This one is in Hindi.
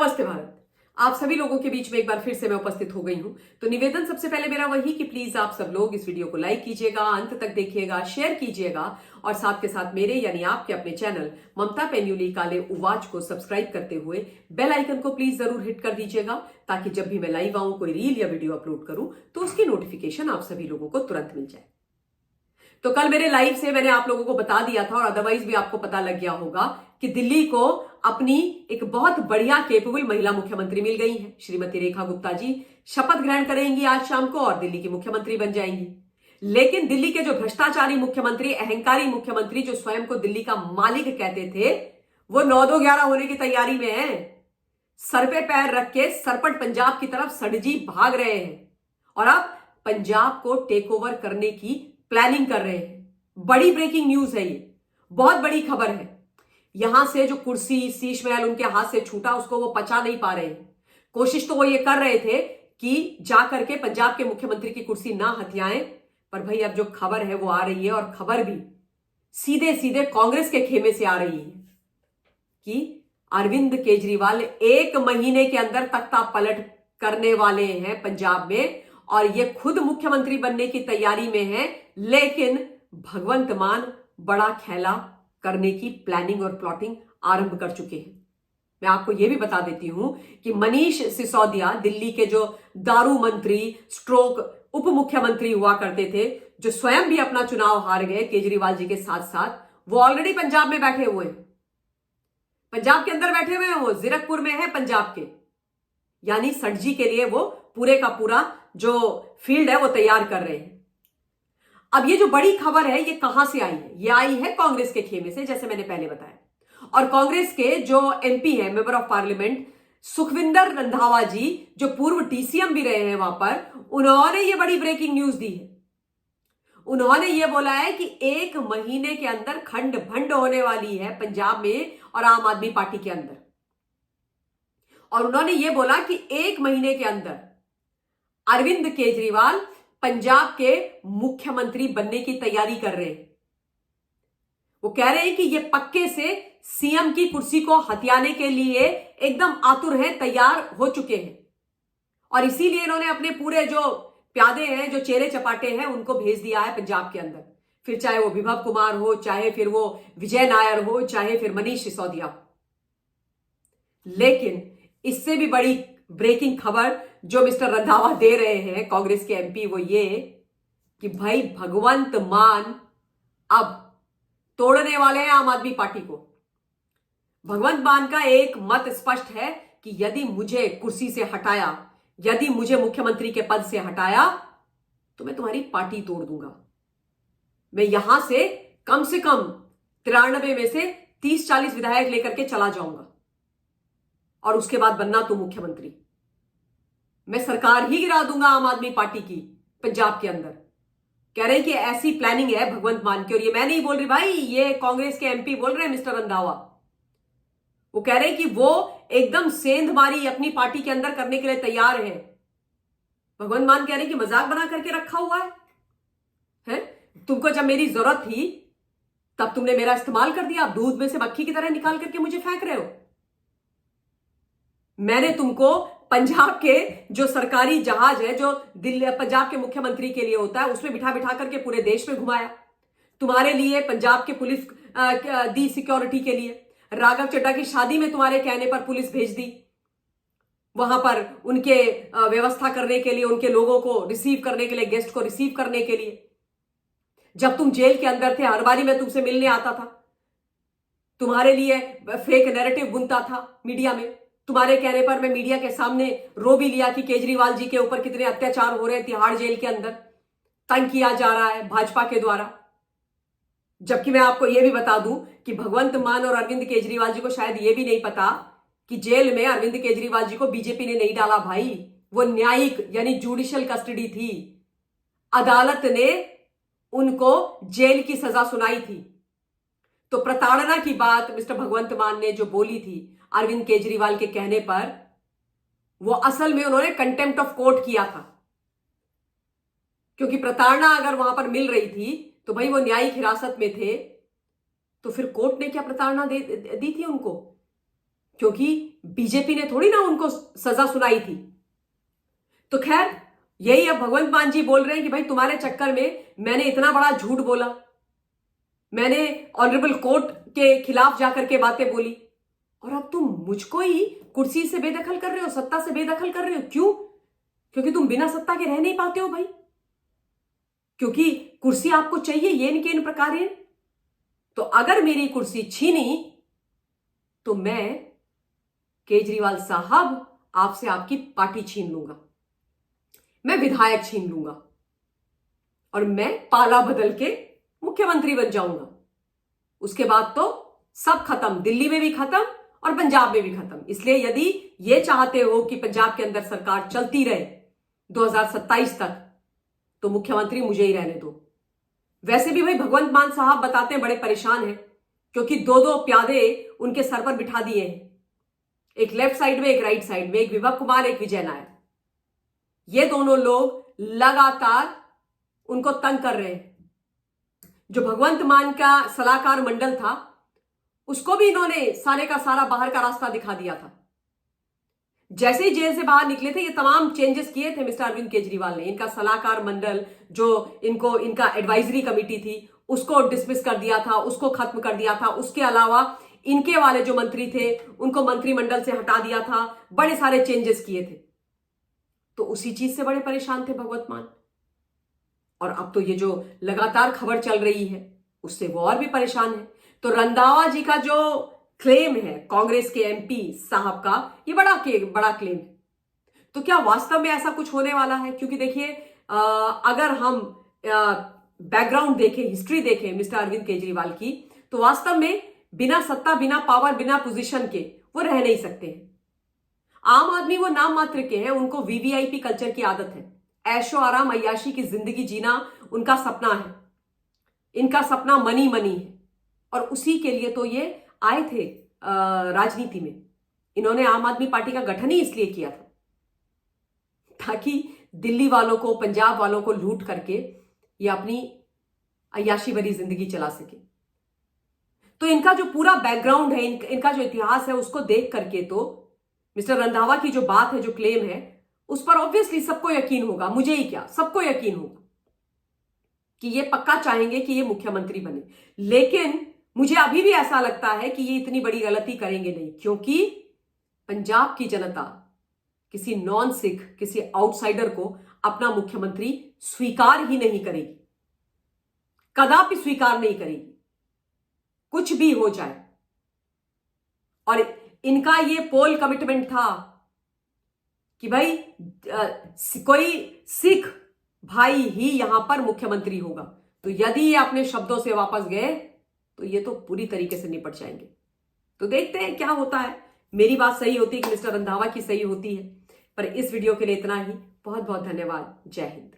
नमस्ते भारत। आप सभी लोगों के बीच में एक बार फिर से मैं उपस्थित हो गई हूं। तो निवेदन सबसे पहले मेरा वही कि प्लीज आप सब लोग इस वीडियो को लाइक कीजिएगा, अंत तक देखिएगा, शेयर कीजिएगा और साथ के साथ मेरे यानी आपके अपने चैनल ममता पेन्युली काले उवाच को सब्सक्राइब करते हुए बेल आइकन को प्लीज जरूर हिट कर दीजिएगा, ताकि जब भी मैं लाइव आऊं, कोई रील या वीडियो अपलोड करूं तो उसकी नोटिफिकेशन आप सभी लोगों को तुरंत मिल जाए। तो कल मेरे लाइव से मैंने आप लोगों को बता दिया था और अदरवाइज भी आपको पता लग गया होगा कि दिल्ली को अपनी एक बहुत बढ़िया केपेबल महिला मुख्यमंत्री मिल गई है। श्रीमती रेखा गुप्ता जी शपथ ग्रहण करेंगी आज शाम को और दिल्ली की मुख्यमंत्री बन जाएंगी। लेकिन दिल्ली के जो भ्रष्टाचारी मुख्यमंत्री, अहंकारी मुख्यमंत्री, जो स्वयं को दिल्ली का मालिक कहते थे, वो 9-2-11 होने की तैयारी में है। सर पे पैर रख के सरपट पंजाब की तरफ सड़जी भाग रहे हैं और अब पंजाब को टेक ओवर करने की प्लानिंग कर रहे हैं। बड़ी ब्रेकिंग न्यूज है ये, बहुत बड़ी खबर है। यहां से जो कुर्सी, शीश महल उनके हाथ से छूटा, उसको वो पचा नहीं पा रहे हैं। कोशिश तो वो ये कर रहे थे कि जा करके पंजाब के मुख्यमंत्री की कुर्सी ना हथियाएं, पर भाई अब जो खबर है वो आ रही है और खबर भी सीधे सीधे कांग्रेस के खेमे से आ रही है कि अरविंद केजरीवाल 1 महीने के अंदर तख्ता पलट करने वाले हैं पंजाब में और ये खुद मुख्यमंत्री बनने की तैयारी में है। लेकिन भगवंत मान बड़ा खेला करने की प्लानिंग और प्लॉटिंग आरंभ कर चुके हैं। मैं आपको यह भी बता देती हूं कि मनीष सिसोदिया दिल्ली के जो दारू मंत्री स्ट्रोक उप मुख्यमंत्री हुआ करते थे, जो स्वयं भी अपना चुनाव हार गए केजरीवाल जी के साथ साथ, वो ऑलरेडी पंजाब में बैठे हुए हैं। पंजाब के अंदर बैठे हुए हैं, वो जीरकपुर में है पंजाब के, यानी सटजी के लिए वो पूरे का पूरा जो फील्ड है वो तैयार कर रहे हैं। अब ये जो बड़ी खबर है ये कहां से आई है? ये आई है कांग्रेस के खेमे से, जैसे मैंने पहले बताया। और कांग्रेस के जो एमपी है, member of parliament, Sukhwinder Randhawa ji, जो पूर्व टीसीएम भी रहे हैं वहां पर, उन्होंने ये बड़ी ब्रेकिंग न्यूज दी है। उन्होंने ये बोला है कि 1 महीने के अंदर खंड भंड होने वाली है पंजाब में और आम आदमी पार्टी के अंदर। और उन्होंने ये बोला कि 1 महीने के अंदर अरविंद केजरीवाल पंजाब के मुख्यमंत्री बनने की तैयारी कर रहे हैं। वो कह रहे हैं कि ये पक्के से सीएम की कुर्सी को हथियाने के लिए एकदम आतुर हैं, तैयार हो चुके हैं। और इसीलिए इन्होंने अपने पूरे जो प्यादे हैं, जो चेले चपाटे हैं, उनको भेज दिया है पंजाब के अंदर। फिर चाहे वो विभव कुमार हो, चाहे फिर वो विजय नायर हो, चाहे फिर मनीष सिसोदिया हो। लेकिन इससे भी बड़ी ब्रेकिंग खबर जो मिस्टर रंधावा दे रहे हैं कांग्रेस के एमपी, वो ये कि भाई भगवंत मान अब तोड़ने वाले हैं आम आदमी पार्टी को। भगवंत मान का एक मत स्पष्ट है कि यदि मुझे कुर्सी से हटाया, यदि मुझे मुख्यमंत्री के पद से हटाया, तो मैं तुम्हारी पार्टी तोड़ दूंगा। मैं यहां से कम 93 में से 30-40 विधायक लेकर के चला जाऊंगा और उसके बाद बनना तुम मुख्यमंत्री। मैं सरकार ही गिरा दूंगा आम आदमी पार्टी की पंजाब के अंदर। कह रहे हैं कि ऐसी प्लानिंग है भगवंत मान की। और ये मैं नहीं बोल रही भाई, ये कांग्रेस के एमपी बोल रहे हैं, मिस्टर रंधावा। वो कह रहे हैं कि वो एकदम सेंधमारी अपनी पार्टी के अंदर करने के लिए तैयार है। भगवंत मान कह रहे हैं कि मजाक बना करके रखा हुआ है? तुमको जब मेरी जरूरत थी तब तुमने मेरा इस्तेमाल कर दिया, अब दूध में से मक्खी की तरह निकाल करके मुझे फेंक रहे हो। मैंने तुमको पंजाब के जो सरकारी जहाज है, जो दिल्ली पंजाब के मुख्यमंत्री के लिए होता है, उसमें बिठा बिठा करके पूरे देश में घुमाया। तुम्हारे लिए पंजाब के पुलिस दी सिक्योरिटी के लिए। राघव चड्ढा की शादी में तुम्हारे कहने पर पुलिस भेज दी, वहां पर उनके व्यवस्था करने के लिए, उनके लोगों को रिसीव करने के लिए, गेस्ट को रिसीव करने के लिए। जब तुम जेल के अंदर थे, हर बारी मैं तुमसे मिलने आता था, तुम्हारे लिए फेक नैरेटिव बुनता था मीडिया में। तुम्हारे कहने पर मैं मीडिया के सामने रो भी लिया कि केजरीवाल जी के ऊपर कितने अत्याचार हो रहे हैं, तिहाड़ जेल के अंदर तंग किया जा रहा है भाजपा के द्वारा। जबकि मैं आपको यह भी बता दूं कि भगवंत मान और अरविंद केजरीवाल जी को शायद यह भी नहीं पता कि जेल में अरविंद केजरीवाल जी को बीजेपी ने नहीं डाला भाई। वो न्यायिक यानी जुडिशियल कस्टडी थी। अदालत ने उनको जेल की सजा सुनाई थी। तो प्रताड़ना की बात मिस्टर भगवंत मान ने जो बोली थी अरविंद केजरीवाल के कहने पर, वो असल में उन्होंने कंटेम्प्ट ऑफ कोर्ट किया था। क्योंकि प्रताड़ना अगर वहां पर मिल रही थी तो भाई वो न्यायिक हिरासत में थे, तो फिर कोर्ट ने क्या प्रताड़ना दी थी उनको? क्योंकि बीजेपी ने थोड़ी ना उनको सजा सुनाई थी। तो खैर, यही अब भगवंत मान जी बोल रहे हैं कि भाई तुम्हारे चक्कर में मैंने इतना बड़ा झूठ बोला, मैंने ऑनरेबल कोर्ट के खिलाफ जाकर के बातें बोली, और अब तुम मुझको ही कुर्सी से बेदखल कर रहे हो, सत्ता से बेदखल कर रहे हो। क्यों? क्योंकि तुम बिना सत्ता के रह नहीं पाते हो भाई, क्योंकि कुर्सी आपको चाहिए ये इन के इन प्रकार। तो अगर मेरी कुर्सी छीनी तो मैं केजरीवाल साहब आपसे आपकी पार्टी छीन लूंगा, मैं विधायक छीन लूंगा, और मैं पाला बदल के मुख्यमंत्री बन जाऊंगा। उसके बाद तो सब खत्म, दिल्ली में भी खत्म और पंजाब में भी खत्म। इसलिए यदि ये चाहते हो कि पंजाब के अंदर सरकार चलती रहे 2027 तक, तो मुख्यमंत्री मुझे ही रहने दो। वैसे भी भाई भगवंत मान साहब बताते हैं बड़े परेशान हैं, क्योंकि दो दो प्यादे उनके सर पर बिठा दिए हैं, एक लेफ्ट साइड में एक राइट साइड में, एक विभा कुमार एक विजय नायर। ये दोनों लोग लगातार उनको तंग कर रहे हैं। जो भगवंत मान का सलाहकार मंडल था उसको भी इन्होंने सारे का सारा बाहर का रास्ता दिखा दिया था। जैसे ही जेल से बाहर निकले थे ये तमाम चेंजेस किए थे मिस्टर अरविंद केजरीवाल ने। इनका सलाहकार मंडल जो इनका एडवाइजरी कमेटी थी उसको डिसमिस कर दिया था, उसको खत्म कर दिया था। उसके अलावा इनके वाले जो मंत्री थे उनको मंत्रिमंडल से हटा दिया था, बड़े सारे चेंजेस किए थे। तो उसी चीज से बड़े परेशान थे भगवंत मान। और अब तो ये जो लगातार खबर चल रही है उससे वो और भी परेशान है। तो रंधावा जी का जो क्लेम है कांग्रेस के एमपी साहब का, ये बड़ा क्लेम है। तो क्या वास्तव में ऐसा कुछ होने वाला है? क्योंकि देखिए, अगर हम बैकग्राउंड देखें, हिस्ट्री देखें मिस्टर अरविंद केजरीवाल की, तो वास्तव में बिना सत्ता, बिना पावर, बिना पोजीशन के वो रह नहीं सकते हैं। आम आदमी वो नाम मात्र के हैं, उनको वीवीआईपी कल्चर की आदत है। ऐशो आराम अय्याशी की जिंदगी जीना उनका सपना है। इनका सपना मनी मनी है, और उसी के लिए तो ये आए थे राजनीति में। इन्होंने आम आदमी पार्टी का गठन ही इसलिए किया था ताकि दिल्ली वालों को, पंजाब वालों को लूट करके ये अपनी अय्याशी भरी जिंदगी चला सके। तो इनका जो पूरा बैकग्राउंड है, इनका जो इतिहास है, उसको देख करके तो मिस्टर रंधावा की जो बात है, जो क्लेम है, उस पर ऑब्वियसली सबको यकीन होगा, मुझे ही क्या, सबको यकीन होगा कि ये पक्का चाहेंगे कि ये मुख्यमंत्री बने। लेकिन मुझे अभी भी ऐसा लगता है कि ये इतनी बड़ी गलती करेंगे नहीं, क्योंकि पंजाब की जनता किसी नॉन सिख, किसी आउटसाइडर को अपना मुख्यमंत्री स्वीकार ही नहीं करेगी, कदापि स्वीकार नहीं करेगी, कुछ भी हो जाए। और इनका ये पोल कमिटमेंट था कि भाई कोई सिख भाई ही यहां पर मुख्यमंत्री होगा। तो यदि ये अपने शब्दों से वापस गए तो ये तो पूरी तरीके से निपट जाएंगे। तो देखते हैं क्या होता है। मेरी बात सही होती है कि मिस्टर रंधावा की सही होती है। पर इस वीडियो के लिए इतना ही। बहुत बहुत धन्यवाद। जय हिंद।